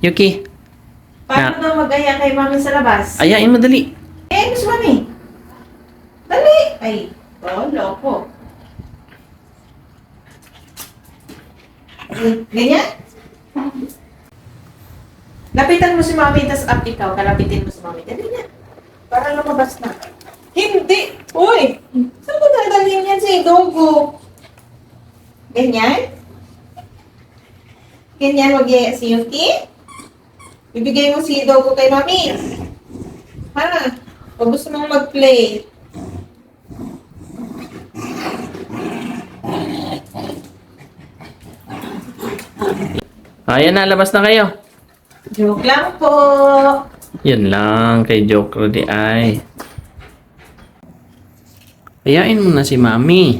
Yuki, Paano na mag-aya kay mami sa labas? ayain mo dali. Miss Mami. Dali. Ay, loko. Ganyan? Lapitan mo si mami, tas up ikaw. Kalapitin mo si mami. Dali na. Para lumabas na. Hindi! Uy! Saan mo dadalhin yan si Dogo? Ganyan? Ganyan mag-iaya si Yuki? Bibigay mo si Dogo kay mami. Ha? O gusto mong mag-play? Ayan na, labas na kayo. Joke lang po. Yun lang, kay Joke Rudy ay. Ayain mo na si Mami.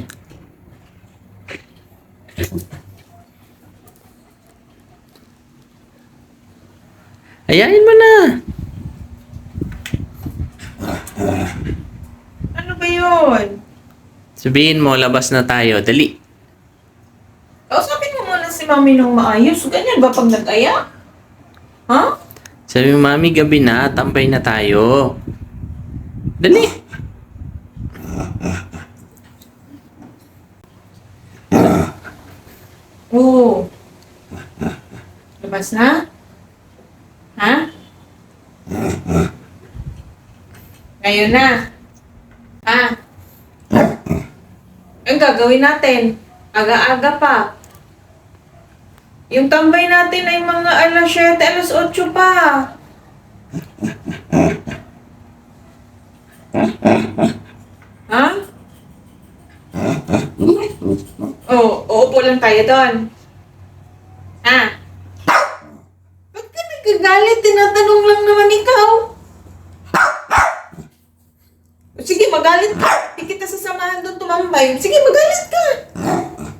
Ayain mo na. Ano ba yun? Sabihin mo, labas na tayo. Dali. Kausapin mo muna si mami nung maayos. Ganyan ba pag nag-aya? Ha? Sabi mo, Mami, gabi na. Tambay na tayo. Dali. Oo. Labas na? Ha? Ngayon na. Ha? Ang gagawin natin? Aga-aga pa. Yung tambay natin ay mga alas 7, alas 8 pa. Ha? Oh, uupo lang tayo doon. Ha? Ba't ka nagagalit? Tinatanong lang naman ikaw. Sige, magalit ka. Di kita sasamahan doon tumambay. Sige, magalit ka.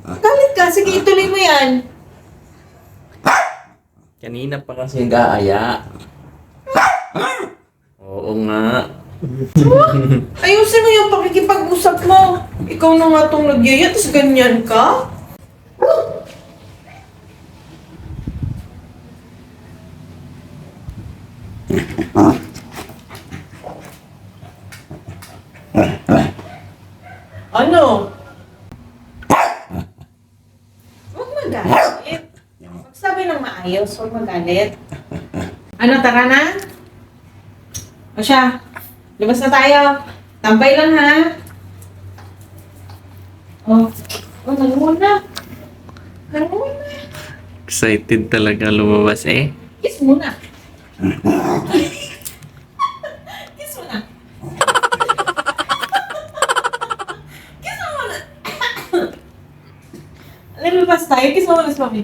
Magalit ka. Sige, ituloy mo yan. Kanina pa kasi nag-aaya. Oo nga. Ayusin mo yung pakikipag-usap mo. Ikaw na nga itong nagyaya, tapos ganyan ka? Ano? Huwag magalit. Magsabi ng maayos, huwag magalit. Ano, tara na? O siya, labas na tayo. Tambay lang ha. Nagmuna. Nagmuna. Excited talaga lumabas eh. Kiss muna. Kiss muna. Kiss mo muna. Lumabas tayo. Kiss mo muna sa mami.